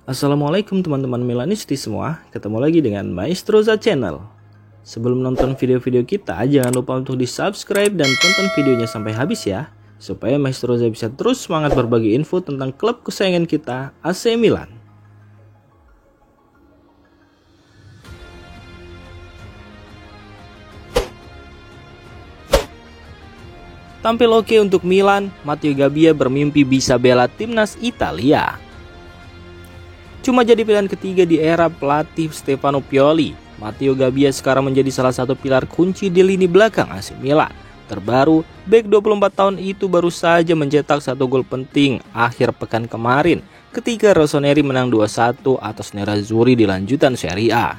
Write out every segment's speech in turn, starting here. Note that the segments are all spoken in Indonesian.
Assalamualaikum teman-teman Milanisti semua, ketemu lagi dengan Maestroza Channel. Sebelum nonton video-video kita, jangan lupa untuk di subscribe dan tonton videonya sampai habis ya, supaya Maestroza bisa terus semangat berbagi info tentang klub kesayangan kita, AC Milan. Tampil oke untuk Milan, Matteo Gabbia bermimpi bisa bela timnas Italia. Cuma jadi pilihan ketiga di era pelatih Stefano Pioli, Matteo Gabbia sekarang menjadi salah satu pilar kunci di lini belakang AC Milan. Terbaru, bek 24 tahun itu baru saja mencetak satu gol penting akhir pekan kemarin ketika Rossoneri menang 2-1 atas Nerazzurri di lanjutan Serie A.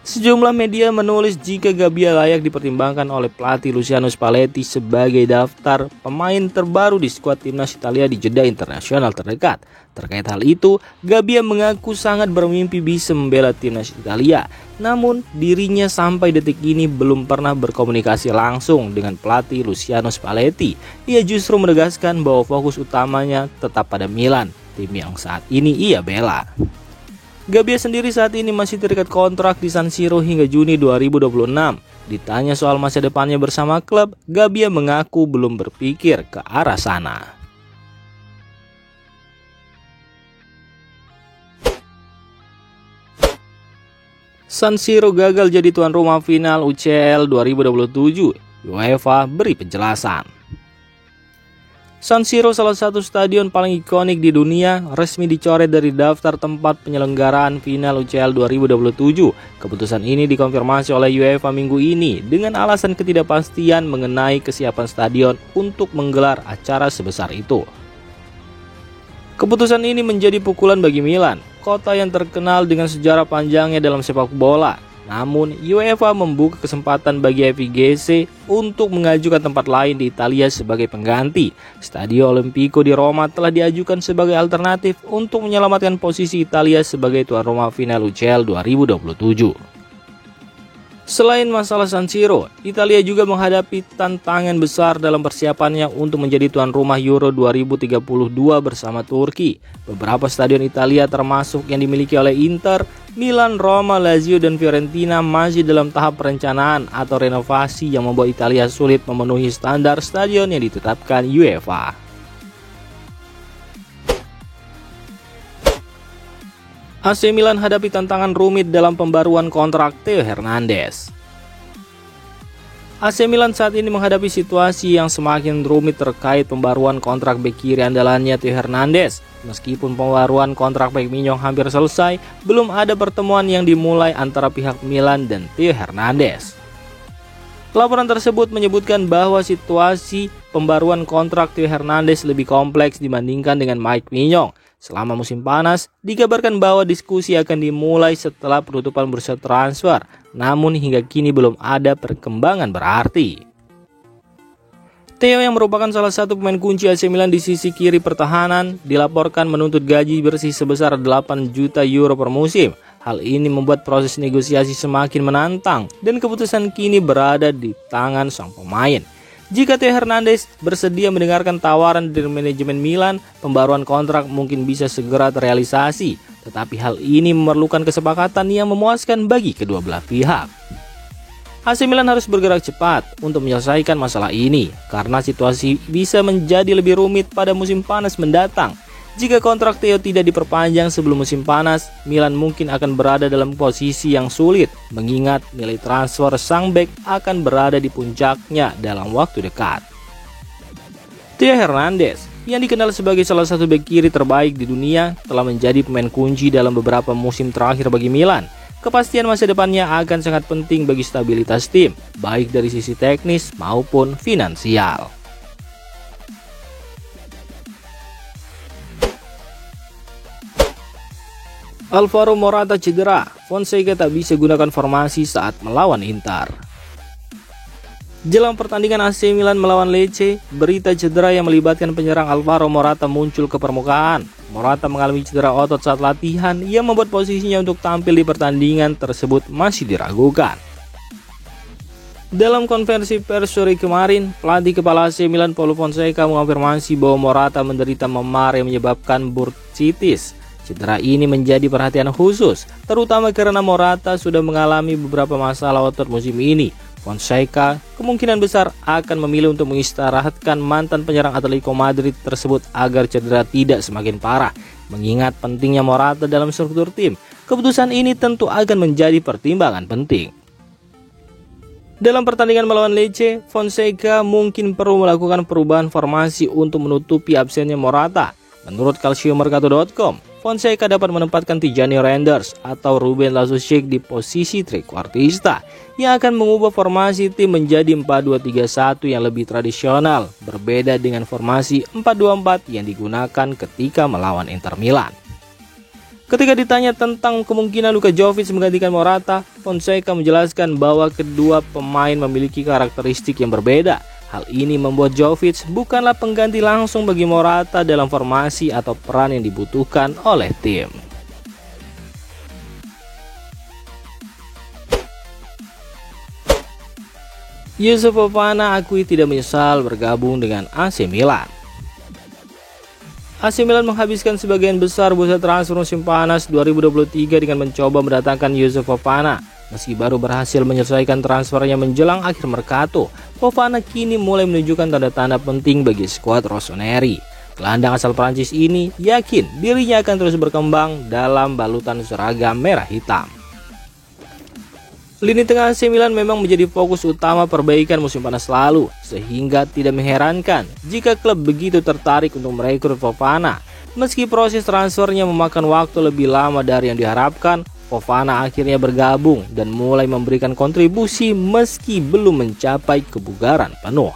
Sejumlah media menulis jika Gabbia layak dipertimbangkan oleh pelatih Luciano Spalletti sebagai daftar pemain terbaru di skuad timnas Italia di jeda internasional terdekat. Terkait hal itu, Gabbia mengaku sangat bermimpi bisa membela timnas Italia. Namun, dirinya sampai detik ini belum pernah berkomunikasi langsung dengan pelatih Luciano Spalletti. Ia justru menegaskan bahwa fokus utamanya tetap pada Milan, tim yang saat ini ia bela. Gabbia sendiri saat ini masih terikat kontrak di San Siro hingga Juni 2026. Ditanya soal masa depannya bersama klub, Gabbia mengaku belum berpikir ke arah sana. San Siro gagal jadi tuan rumah final UCL 2027. UEFA beri penjelasan. San Siro, salah satu stadion paling ikonik di dunia, resmi dicoret dari daftar tempat penyelenggaraan final UCL 2027. Keputusan ini dikonfirmasi oleh UEFA minggu ini dengan alasan ketidakpastian mengenai kesiapan stadion untuk menggelar acara sebesar itu. Keputusan ini menjadi pukulan bagi Milan, kota yang terkenal dengan sejarah panjangnya dalam sepak bola. Namun, UEFA membuka kesempatan bagi FIGC untuk mengajukan tempat lain di Italia sebagai pengganti. Stadio Olimpico di Roma telah diajukan sebagai alternatif untuk menyelamatkan posisi Italia sebagai tuan rumah final UCL 2027. Selain masalah San Siro, Italia juga menghadapi tantangan besar dalam persiapannya untuk menjadi tuan rumah Euro 2032 bersama Turki. Beberapa stadion Italia termasuk yang dimiliki oleh Inter, Milan, Roma, Lazio, dan Fiorentina masih dalam tahap perencanaan atau renovasi yang membuat Italia sulit memenuhi standar stadion yang ditetapkan UEFA. AC Milan hadapi tantangan rumit dalam pembaruan kontrak Theo Hernandez. AC Milan saat ini menghadapi situasi yang semakin rumit terkait pembaruan kontrak bek kiri andalannya Theo Hernandez. Meskipun pembaruan kontrak bek Mignon hampir selesai, belum ada pertemuan yang dimulai antara pihak Milan dan Theo Hernandez. Laporan tersebut menyebutkan bahwa situasi pembaruan kontrak Theo Hernandez lebih kompleks dibandingkan dengan Mike Mignon. Selama musim panas, dikabarkan bahwa diskusi akan dimulai setelah penutupan bursa transfer, namun hingga kini belum ada perkembangan berarti. Theo yang merupakan salah satu pemain kunci AC Milan di sisi kiri pertahanan, dilaporkan menuntut gaji bersih sebesar 8 juta euro per musim. Hal ini membuat proses negosiasi semakin menantang dan keputusan kini berada di tangan sang pemain. Jika Theo Hernandez bersedia mendengarkan tawaran dari manajemen Milan, pembaruan kontrak mungkin bisa segera terrealisasi. Tetapi hal ini memerlukan kesepakatan yang memuaskan bagi kedua belah pihak. AC Milan harus bergerak cepat untuk menyelesaikan masalah ini, karena situasi bisa menjadi lebih rumit pada musim panas mendatang. Jika kontrak Theo tidak diperpanjang sebelum musim panas, Milan mungkin akan berada dalam posisi yang sulit, mengingat nilai transfer sang bek akan berada di puncaknya dalam waktu dekat. Theo Hernandez, yang dikenal sebagai salah satu bek kiri terbaik di dunia, telah menjadi pemain kunci dalam beberapa musim terakhir bagi Milan. Kepastian masa depannya akan sangat penting bagi stabilitas tim, baik dari sisi teknis maupun finansial. Alvaro Morata cedera, Fonseca tak bisa gunakan formasi saat melawan Inter. Jelang pertandingan AC Milan melawan Lecce, berita cedera yang melibatkan penyerang Alvaro Morata muncul ke permukaan. Morata mengalami cedera otot saat latihan yang membuat posisinya untuk tampil di pertandingan tersebut masih diragukan. Dalam konferensi pers sore kemarin, pelatih kepala AC Milan Paulo Fonseca mengonfirmasi bahwa Morata menderita memar yang menyebabkan bursitis. Cedera ini menjadi perhatian khusus, terutama karena Morata sudah mengalami beberapa masalah otot musim ini. Fonseca kemungkinan besar akan memilih untuk mengistirahatkan mantan penyerang Atletico Madrid tersebut agar cedera tidak semakin parah. Mengingat pentingnya Morata dalam struktur tim, keputusan ini tentu akan menjadi pertimbangan penting. Dalam pertandingan melawan Lecce, Fonseca mungkin perlu melakukan perubahan formasi untuk menutupi absennya Morata. Menurut calciomercato.com, Fonseca dapat menempatkan Tijani Reinders atau Ruben Loftus-Cheek di posisi trequartista yang akan mengubah formasi tim menjadi 4-2-3-1 yang lebih tradisional, berbeda dengan formasi 4-2-4 yang digunakan ketika melawan Inter Milan. Ketika ditanya tentang kemungkinan Luka Jovic menggantikan Morata, Fonseca menjelaskan bahwa kedua pemain memiliki karakteristik yang berbeda. Hal ini membuat Jovic bukanlah pengganti langsung bagi Morata dalam formasi atau peran yang dibutuhkan oleh tim. Yusuf Fofana akui tidak menyesal bergabung dengan AC Milan. AC Milan menghabiskan sebagian besar bursa transfer musim panas 2023 dengan mencoba mendatangkan Yusuf Fofana. Meski baru berhasil menyelesaikan transfernya menjelang akhir mercato, Fofana kini mulai menunjukkan tanda-tanda penting bagi skuad rossoneri. Gelandang asal Prancis ini yakin dirinya akan terus berkembang dalam balutan seragam merah hitam. Lini tengah AC Milan memang menjadi fokus utama perbaikan musim panas lalu, sehingga tidak mengherankan jika klub begitu tertarik untuk merekrut Fofana. Meski proses transfernya memakan waktu lebih lama dari yang diharapkan, Fofana akhirnya bergabung dan mulai memberikan kontribusi meski belum mencapai kebugaran penuh.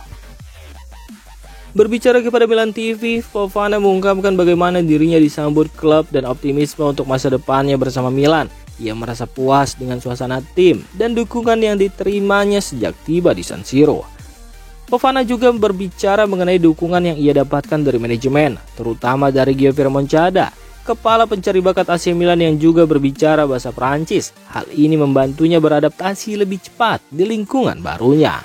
Berbicara kepada Milan TV, Fofana mengungkapkan bagaimana dirinya disambut klub dan optimisme untuk masa depannya bersama Milan. Ia merasa puas dengan suasana tim dan dukungan yang diterimanya sejak tiba di San Siro. Fofana juga berbicara mengenai dukungan yang ia dapatkan dari manajemen, terutama dari Giovanni Monchada, kepala pencari bakat AC Milan yang juga berbicara bahasa Prancis. Hal ini membantunya beradaptasi lebih cepat di lingkungan barunya.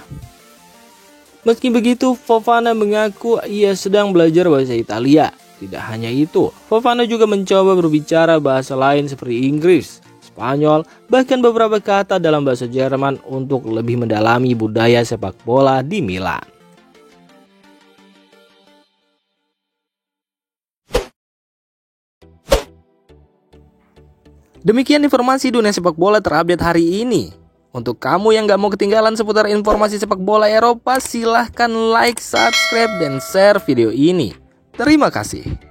Meski begitu, Fofana mengaku ia sedang belajar bahasa Italia. Tidak hanya itu, Fofana juga mencoba berbicara bahasa lain seperti Inggris, Spanyol, bahkan beberapa kata dalam bahasa Jerman untuk lebih mendalami budaya sepak bola di Milan. Demikian informasi dunia sepak bola terupdate hari ini. Untuk kamu yang gak mau ketinggalan seputar informasi sepak bola Eropa, silahkan like, subscribe, dan share video ini. Terima kasih.